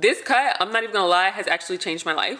This cut, I'm not even gonna lie, has actually changed my life.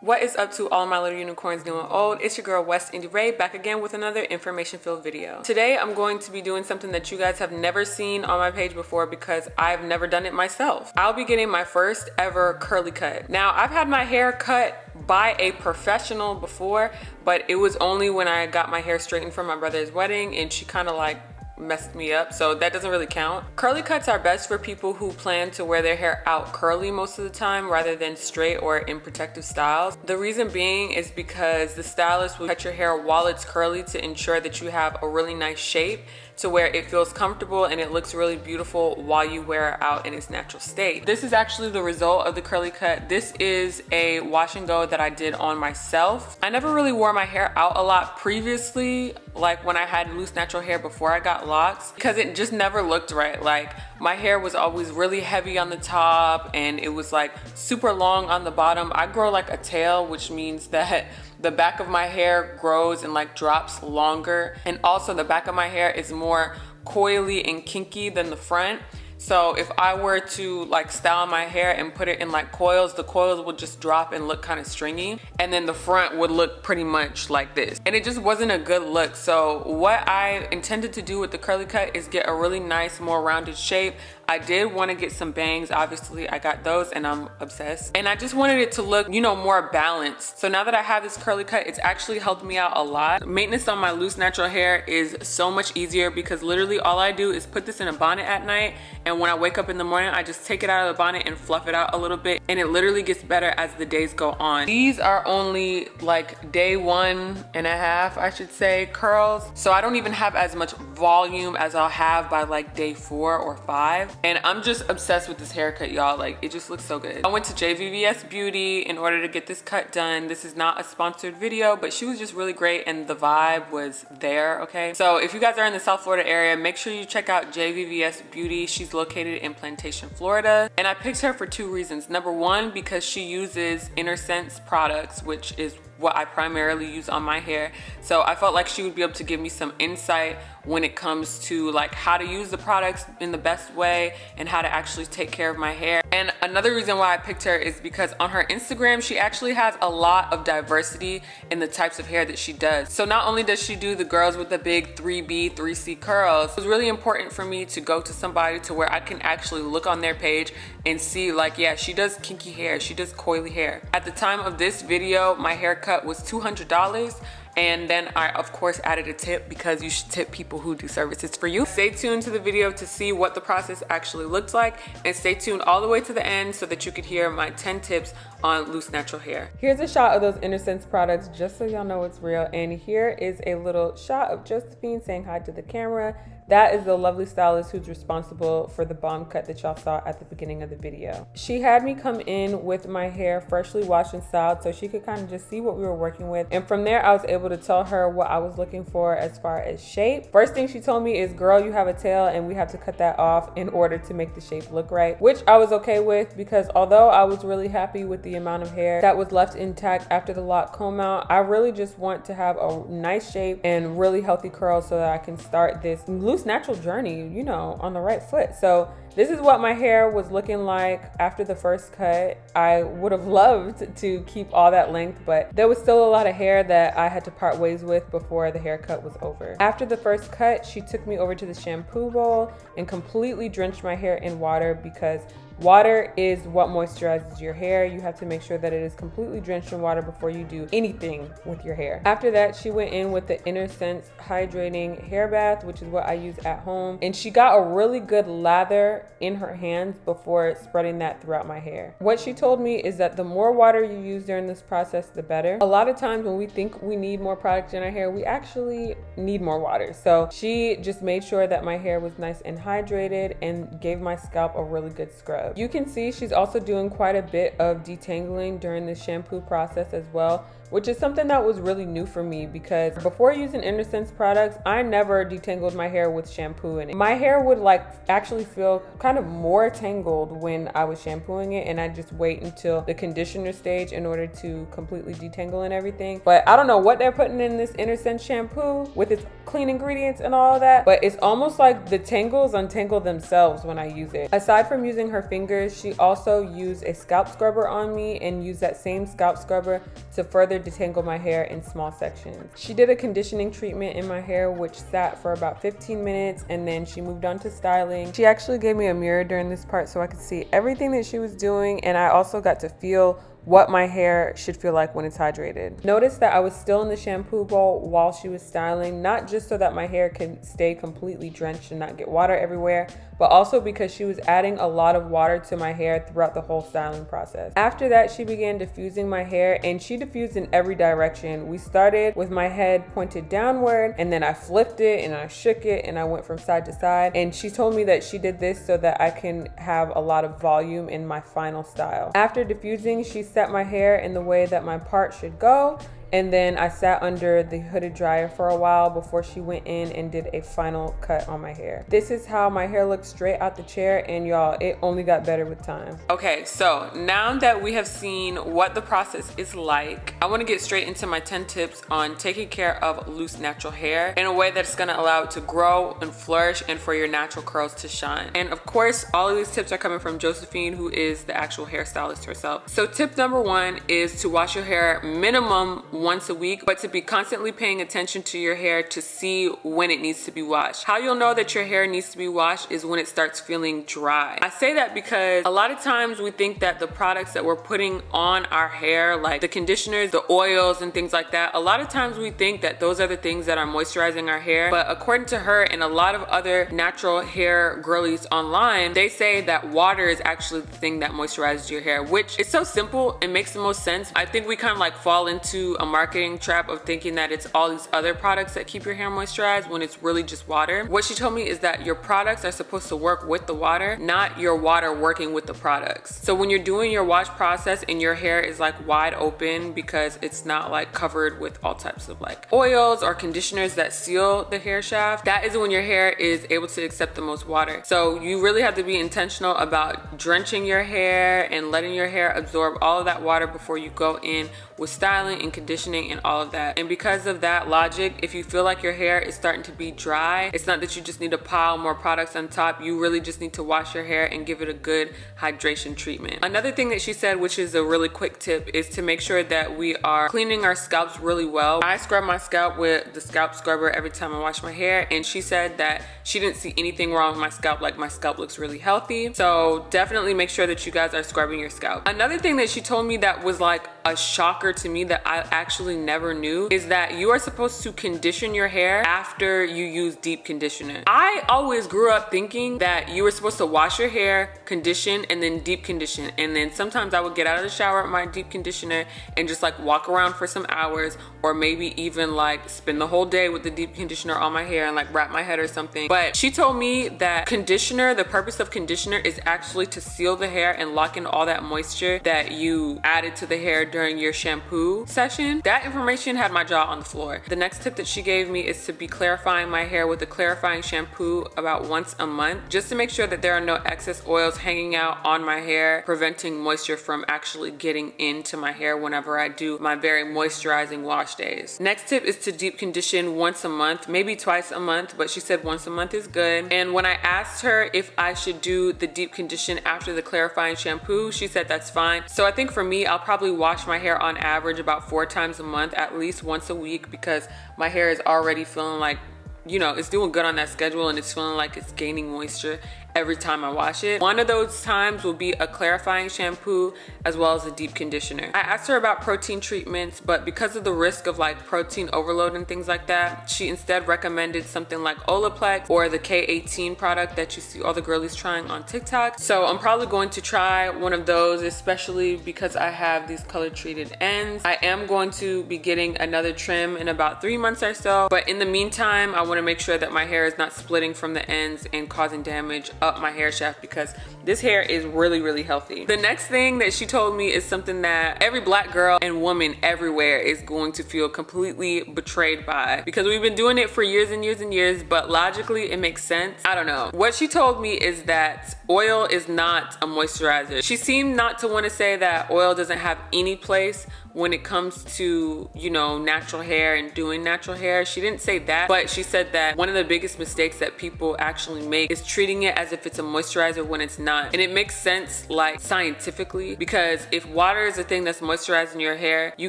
What is up to all my little unicorns, new and old? It's your girl West Indie Ray, back again with another information filled video. Today I'm going to be doing something that you guys have never seen on my page before because I've never done it myself. I'll be getting my first ever curly cut. Now, I've had my hair cut by a professional before, but it was only when I got my hair straightened for my brother's wedding, and she kind of like messed me up, so that doesn't really count. Curly cuts are best for people who plan to wear their hair out curly most of the time rather than straight or in protective styles. The reason being is because the stylist will cut your hair while it's curly to ensure that you have a really nice shape to where it feels comfortable and it looks really beautiful while you wear it out in its natural state. This is actually the result of the curly cut. This is a wash and go that I did on myself. I never really wore my hair out a lot previously, like when I had loose natural hair before I got locks, because it just never looked right. Like my hair was always really heavy on the top and it was like super long on the bottom. I grow like a tail, which means that the back of my hair grows and like drops longer, and also the back of my hair is more coily and kinky than the front. So if I were to like style my hair and put it in like coils, the coils would just drop and look kind of stringy, and then the front would look pretty much like this, and it just wasn't a good look. So what I intended to do with the curly cut is get a really nice, more rounded shape. I did want to get some bangs. Obviously I got those and I'm obsessed, and I just wanted it to look, you know, more balanced. So now that I have this curly cut, it's actually helped me out a lot. Maintenance on my loose natural hair is so much easier because literally all I do is put this in a bonnet at night, and when I wake up in the morning I just take it out of the bonnet and fluff it out a little bit, and it literally gets better as the days go on. These are only like day 1.5, I should say, curls, so I don't even have as much volume as I'll have by like day 4 or 5. And I'm just obsessed with this haircut, y'all. Like, it just looks so good. I went to JVVS Beauty in order to get this cut done. This is not a sponsored video, but she was just really great and the vibe was there, okay? So if you guys are in the South Florida area, make sure you check out JVVS Beauty. She's located in Plantation, Florida. And I picked her for 2 reasons. Number 1, because she uses Sense products, which is what I primarily use on my hair. So I felt like she would be able to give me some insight when it comes to like how to use the products in the best way and how to actually take care of my hair. And another reason why I picked her is because on her Instagram, she actually has a lot of diversity in the types of hair that she does. So not only does she do the girls with the big 3B, 3C curls, it was really important for me to go to somebody to where I can actually look on their page and see like, yeah, she does kinky hair, she does coily hair. At the time of this video, my haircut was $200. And then I of course added a tip because you should tip people who do services for you. Stay tuned to the video to see what the process actually looks like, and stay tuned all the way to the end so that you could hear my 10 tips on loose natural hair. Here's a shot of those Sense products just so y'all know it's real, and here is a little shot of Josephine saying hi to the camera. That is the lovely stylist who's responsible for the bomb cut that y'all saw at the beginning of the video. She had me come in with my hair freshly washed and styled so she could kind of just see what we were working with. And from there, I was able to tell her what I was looking for as far as shape. First thing she told me is, girl, you have a tail and we have to cut that off in order to make the shape look right, which I was okay with because although I was really happy with the amount of hair that was left intact after the lock comb out, I really just want to have a nice shape and really healthy curls so that I can start this loose natural journey, you know, on the right foot. So this is what my hair was looking like after the first cut. I would have loved to keep all that length, but there was still a lot of hair that I had to part ways with before the haircut was over. After the first cut, she took me over to the shampoo bowl and completely drenched my hair in water because water is what moisturizes your hair. You have to make sure that it is completely drenched in water before you do anything with your hair. After that, she went in with the Sense hydrating hair bath, which is what I use at home. And she got a really good lather in her hands before spreading that throughout my hair. What she told me is that the more water you use during this process, the better. A lot of times when we think we need more product in our hair, we actually need more water. So she just made sure that my hair was nice and hydrated and gave my scalp a really good scrub. You can see she's also doing quite a bit of detangling during the shampoo process as well, which is something that was really new for me because before using Sense products, I never detangled my hair with shampoo in it. My hair would like actually feel kind of more tangled when I was shampooing it, and I just wait until the conditioner stage in order to completely detangle and everything. But I don't know what they're putting in this Sense shampoo with its clean ingredients and all of that, but it's almost like the tangles untangle themselves when I use it. Aside from using her fingers, she also used a scalp scrubber on me and used that same scalp scrubber to further detangle my hair in small sections. She did a conditioning treatment in my hair which sat for about 15 minutes, and then she moved on to styling. She actually gave me a mirror during this part so I could see everything that she was doing, and I also got to feel what my hair should feel like when it's hydrated. Notice that I was still in the shampoo bowl while she was styling, not just so that my hair can stay completely drenched and not get water everywhere, but also because she was adding a lot of water to my hair throughout the whole styling process. After that, she began diffusing my hair, and she diffused in every direction. We started with my head pointed downward, and then I flipped it and I shook it and I went from side to side. And she told me that she did this so that I can have a lot of volume in my final style. After diffusing, she set my hair in the way that my part should go, and then I sat under the hooded dryer for a while before she went in and did a final cut on my hair. This is how my hair looks straight out the chair, and y'all, it only got better with time. Okay, so now that we have seen what the process is like, I wanna get straight into my 10 tips on taking care of loose natural hair in a way that's gonna allow it to grow and flourish and for your natural curls to shine. And of course, all of these tips are coming from Josephine, who is the actual hairstylist herself. So tip number 1 is to wash your hair minimum once a week, but to be constantly paying attention to your hair to see when it needs to be washed. How you'll know that your hair needs to be washed is when it starts feeling dry. I say that because a lot of times we think that the products that we're putting on our hair, like the conditioners, the oils and things like that, a lot of times we think that those are the things that are moisturizing our hair, but according to her and a lot of other natural hair girlies online, they say that water is actually the thing that moisturizes your hair, which is so simple and makes the most sense. I think we kind of like fall into a marketing trap of thinking that it's all these other products that keep your hair moisturized when it's really just water. What she told me is that your products are supposed to work with the water, not your water working with the products. So when you're doing your wash process and your hair is like wide open because it's not like covered with all types of like oils or conditioners that seal the hair shaft, that is when your hair is able to accept the most water. So you really have to be intentional about drenching your hair and letting your hair absorb all of that water before you go in with styling and conditioning and all of that. And because of that logic, if you feel like your hair is starting to be dry, it's not that you just need to pile more products on top. You really just need to wash your hair and give it a good hydration treatment. Another thing that she said, which is a really quick tip, is to make sure that we are cleaning our scalps really well. I scrub my scalp with the scalp scrubber every time I wash my hair, and she said that she didn't see anything wrong with my scalp. Like, my scalp looks really healthy. So definitely make sure that you guys are scrubbing your scalp. Another thing that she told me that was like a shocker to me that I actually never knew is that you are supposed to condition your hair after you use deep conditioner. I always grew up thinking that you were supposed to wash your hair, condition, and then deep condition. And then sometimes I would get out of the shower with my deep conditioner and just like walk around for some hours, or maybe even like spend the whole day with the deep conditioner on my hair and like wrap my head or something. But she told me that conditioner, the purpose of conditioner is actually to seal the hair and lock in all that moisture that you added to the hair during your shampoo session. That information had my jaw on the floor. The next tip that she gave me is to be clarifying my hair with a clarifying shampoo about once a month, just to make sure that there are no excess oils hanging out on my hair, preventing moisture from actually getting into my hair whenever I do my very moisturizing wash days. Next tip is to deep condition once a month, maybe twice a month, but she said once a month is good. And when I asked her if I should do the deep condition after the clarifying shampoo, she said that's fine. So I think for me, I'll probably wash my hair on average about 4 times a month, at least once a week, because my hair is already feeling like, you know, it's doing good on that schedule and it's feeling like it's gaining moisture every time I wash it. One of those times will be a clarifying shampoo as well as a deep conditioner. I asked her about protein treatments, but because of the risk of like protein overload and things like that, she instead recommended something like Olaplex or the K18 product that you see all the girlies trying on TikTok. So I'm probably going to try one of those, especially because I have these color treated ends. I am going to be getting another trim in about 3 months or so, but in the meantime, I want to make sure that my hair is not splitting from the ends and causing damage up my hair shaft, because this hair is really healthy. The next thing that she told me is something that every black girl and woman everywhere is going to feel completely betrayed by, because we've been doing it for years and years and years, but logically it makes sense. I don't know. What she told me is that oil is not a moisturizer. She seemed not to want to say that oil doesn't have any place when it comes to, you know, natural hair and doing natural hair. She didn't say that, but she said that one of the biggest mistakes that people actually make is treating it as if it's a moisturizer when it's not. And it makes sense, like, scientifically, because if water is a thing that's moisturizing your hair, you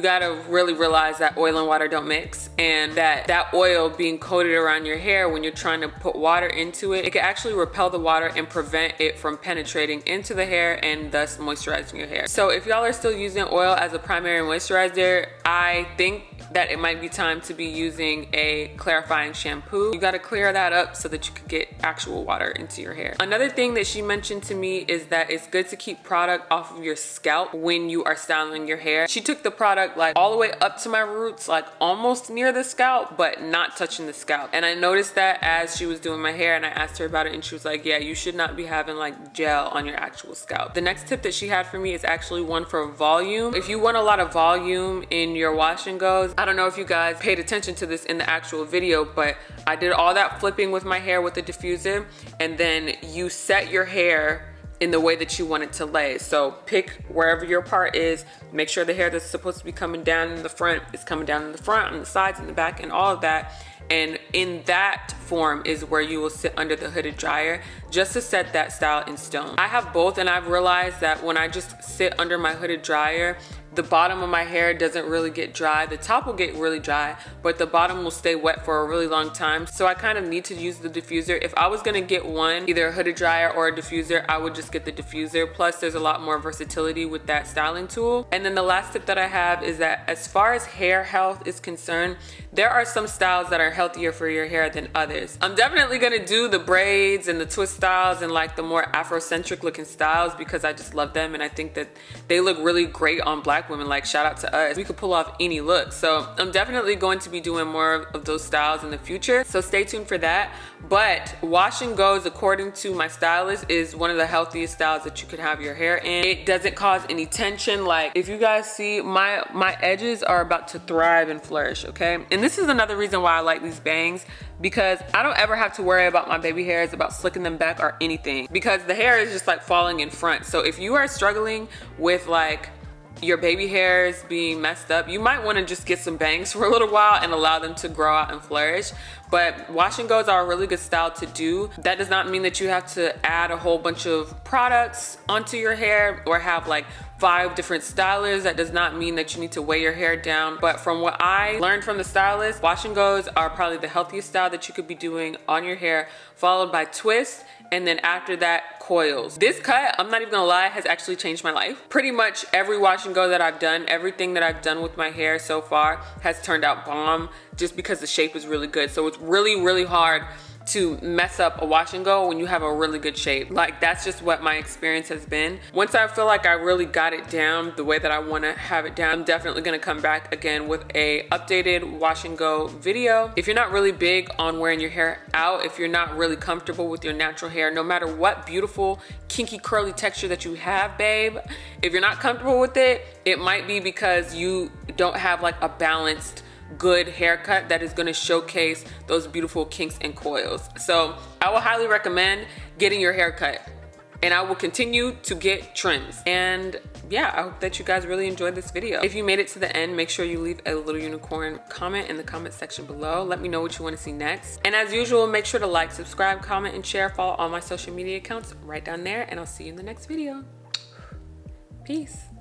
gotta really realize that oil and water don't mix, and that oil being coated around your hair when you're trying to put water into it, it can actually repel the water and prevent it from penetrating into the hair and thus moisturizing your hair. So if y'all are still using oil as a primary moisturizer, I think that it might be time to be using a clarifying shampoo. You gotta clear that up so that you can get actual water into your hair. Another thing that she mentioned to me is that it's good to keep product off of your scalp when you are styling your hair. She took the product like all the way up to my roots, like almost near the scalp, but not touching the scalp. And I noticed that as she was doing my hair, and I asked her about it, and she was like, yeah, you should not be having like gel on your actual scalp. The next tip that she had for me is actually one for volume. If you want a lot of volume in your wash and goes, I don't know if you guys paid attention to this in the actual video, but I did all that flipping with my hair with the diffuser, and then you set your hair in the way that you want it to lay. So pick wherever your part is, make sure the hair that's supposed to be coming down in the front is coming down in the front, on the sides, in the back, and all of that. And in that form is where you will sit under the hooded dryer just to set that style in stone. I have both, and I've realized that when I just sit under my hooded dryer, the bottom of my hair doesn't really get dry. The top will get really dry, but the bottom will stay wet for a really long time. So I kind of need to use the diffuser. If I was gonna get one, either a hooded dryer or a diffuser, I would just get the diffuser. Plus there's a lot more versatility with that styling tool. And then the last tip that I have is that as far as hair health is concerned, there are some styles that are healthier for your hair than others. I'm definitely gonna do the braids and the twist styles and like the more Afrocentric looking styles because I just love them, and I think that they look really great on black women. Like, shout out to us, we could pull off any look. So I'm definitely going to be doing more of those styles in the future, so stay tuned for that. But wash and goes, according to my stylist, is one of the healthiest styles that you could have your hair in. It doesn't cause any tension. Like, if you guys see, my edges are about to thrive and flourish, okay? And this is another reason why I like these bangs, because I don't ever have to worry about my baby hairs, about slicking them back or anything, because the hair is just like falling in front. So if you are struggling with like your baby hairs being messed up, you might want to just get some bangs for a little while and allow them to grow out and flourish. But wash and goes are a really good style to do. That does not mean that you have to add a whole bunch of products onto your hair or have like 5 different stylists. That does not mean that you need to weigh your hair down. But from what I learned from the stylist, wash and goes are probably the healthiest style that you could be doing on your hair, followed by twists, and then after that, coils. This cut, I'm not even gonna lie, has actually changed my life. Pretty much every wash and go that I've done, everything that I've done with my hair so far has turned out bomb, just because the shape is really good. So it's really, really hard to mess up a wash and go when you have a really good shape. Like, that's just what my experience has been. Once I feel like I really got it down the way that I want to have it down, I'm definitely going to come back again with a updated wash and go video. If you're not really big on wearing your hair out, if you're not really comfortable with your natural hair, no matter what beautiful kinky curly texture that you have, babe, if you're not comfortable with it, it might be because you don't have like a balanced good haircut that is going to showcase those beautiful kinks and coils. So I will highly recommend getting your hair cut, and I will continue to get trims. And yeah, I hope that you guys really enjoyed this video. If you made it to the end, make sure you leave a little unicorn comment in the comment section below. Let me know what you want to see next. And as usual, make sure to like, subscribe, comment, and share. Follow all my social media accounts right down there, and I'll see you in the next video. Peace.